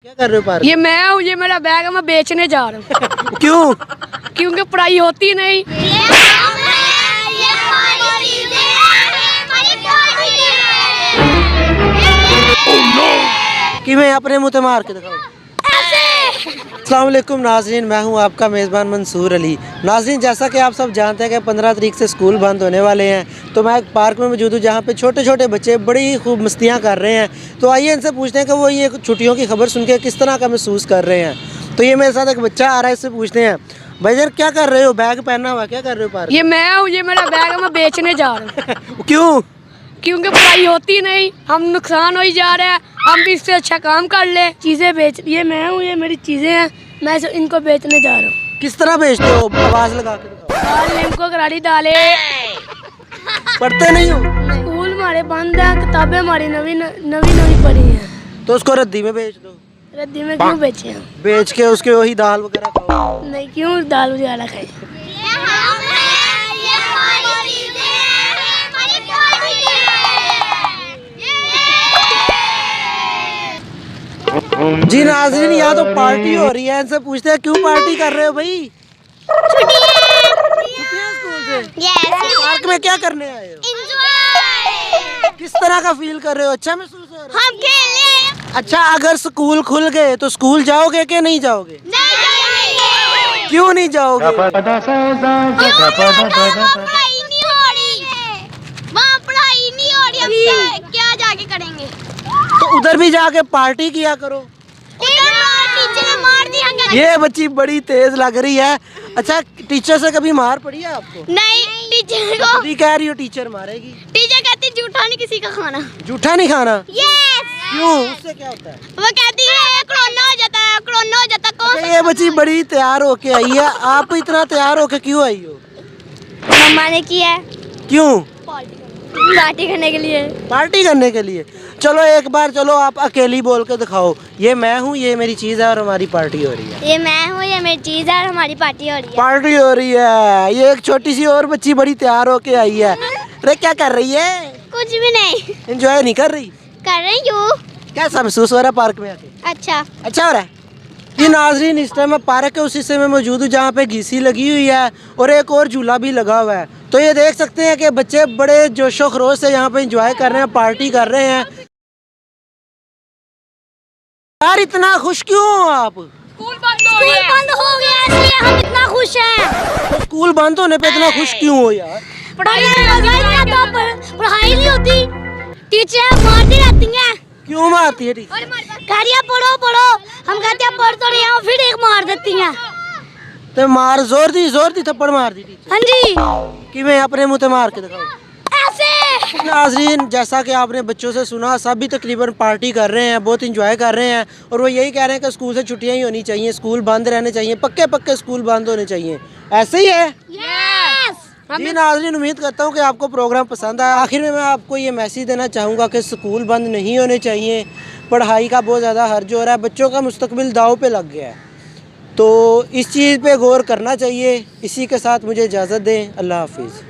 क्या कर रहे हो पार्क? ये मैं हूँ, ये मेरा बैग है, मैं बेचने जा रहा हूँ। क्यों? क्योंकि पढ़ाई होती नहीं। कि मैं अपने मुँह पे मार के दिखाऊं? अस्सलाम वालेकुम नाज़रीन, मैं हूं आपका मेज़बान मंसूर अली। नाज़रीन, जैसा कि आप सब जानते हैं कि 15 तारीख से स्कूल बंद होने वाले हैं, तो मैं एक पार्क में मौजूद हूं जहां पे छोटे छोटे बच्चे बड़ी खूब मस्तियां कर रहे हैं। तो आइए इनसे पूछते हैं कि वो ये छुट्टियों की खबर सुन के किस तरह का महसूस कर रहे हैं। तो ये मेरे साथ एक बच्चा आ रहा है, इससे पूछते हैं भाई यार क्या कर रहे हो? बैग पहना हुआ, क्या कर रहे हो पार्क? ये मैं हूँ, ये मेरा बैग है, मैं बेचने जा रहा हूँ। क्यों? क्योंकि पढ़ाई होती नहीं, हम नुकसान हो ही जा रहे हैं, हम भी इससे अच्छा काम कर ले। चीज़ें बेच, ये मैं हूँ, ये मेरी चीज़ें हैं, मैं इनको बेचने जा रहा हूँ। किस तरह बेचते हो? आवाज़ लगा के दिखाओ। दाल नीमको करारी दाले। पढ़ते नहीं हो स्कूल हमारे बंद हैं, किताबें हमारी नवी नवी पढ़ी हैं। तो उसको रद्दी में बेच दो। रद्दी में क्यों बेचे हम? बेच के उसके वही दाल वगैरह खाओ। नहीं, क्यों दाल वगैरह खाए? जी नाज़रीन, यहाँ तो पार्टी हो रही है, इनसे पूछते हैं क्यों पार्टी कर रहे हो भाई? छुट्टियां स्कूल से? पार्क में क्या करने आए हो? किस तरह का फील कर रहे हो? अच्छा महसूस हो रहा है? अच्छा, अगर स्कूल खुल गए तो स्कूल जाओगे कि नहीं जाओगे? क्यों नहीं जाओगे? क्या जाके करेंगे? तो उधर भी जाके पार्टी किया करो। टीचर ने मार दिया। ये बच्ची बड़ी तेज लग रही है। अच्छा, टीचर से कभी मार पड़ी है आपको? नहीं, टीचर को अभी कह रही हो टीचर मारेगी। टीचर कहती जूठा नहीं किसी का खाना। जूठा नहीं खाना? यस। क्यों? उससे क्या होता है? वो कहती है कोरोना हो जाता है, कोरोना हो जाता है। कौन अच्छा, ये बच्ची बड़ी तैयार होके आई है, आप इतना तैयार होके क्यों आई हो? मम्मा ने किया है क्यों? पार्टी करने के लिए। पार्टी करने के लिए? चलो एक बार, चलो आप अकेली बोल के दिखाओ, ये मैं हूँ, ये मेरी चीज़ है और हमारी पार्टी हो रही है। ये मैं हूँ, ये मेरी चीज है और हमारी पार्टी हो रही है। पार्टी हो रही है। ये एक छोटी सी और बच्ची बड़ी तैयार होके आई है। अरे क्या कर रही है? कुछ भी नहीं एंजॉय नहीं कर रही? कर रही हूँ। कैसा महसूस हो रहा है पार्क में आके? अच्छा। अच्छा हो रहा है? ये नाज़रीन, इस टाइम मैं पार्क के उस हिस्से में मौजूद हूँ जहाँ पे घीसी लगी हुई है और एक और झूला भी लगा हुआ है। तो ये देख सकते हैं कि बच्चे बड़े जोशो खरोश से यहाँ पे एंजॉय कर रहे हैं, पार्टी कर रहे हैं। यार इतना खुश क्यों हो आप? स्कूल बंद हो गया, इसलिए हम इतना खुश हैं। तो स्कूल बंद होने पे इतना खुश क्यों हो यार? पढ़ाई नहीं होती, टीचर मारती रहती हैं। क्यों मारती है टीचर? कह पढ़ो पढ़ो, हम कहते हैं पढ़ तो रहे हैं, फिर एक मार देती हैं। तो मार जोर दी थप्पड़ मार दी टीचर? हाँ जी। कि मैं अपने मुँह पे मार के दिखाऊं? ऐसे। नाज़रीन, जैसा कि आपने बच्चों से सुना, सब भी तकरीबन पार्टी कर रहे हैं, बहुत इंजॉय कर रहे हैं और वो यही कह रहे हैं कि स्कूल से छुट्टियां ही होनी चाहिए, स्कूल बंद रहने चाहिए, पक्के पक्के स्कूल बंद होने चाहिए। ऐसे ही है? यस। जी नाज़रीन, उम्मीद करता हूँ कि आपको प्रोग्राम पसंद आया। आखिर में मैं आपको ये मैसेज देना चाहूँगा कि स्कूल बंद नहीं होने चाहिए। पढ़ाई का बहुत ज़्यादा हर्ज हो रहा है, बच्चों का मुस्तकबिल दाव पे लग गया है, तो इस चीज़ पे गौर करना चाहिए। इसी के साथ मुझे इजाज़त दें। अल्लाह हाफिज़।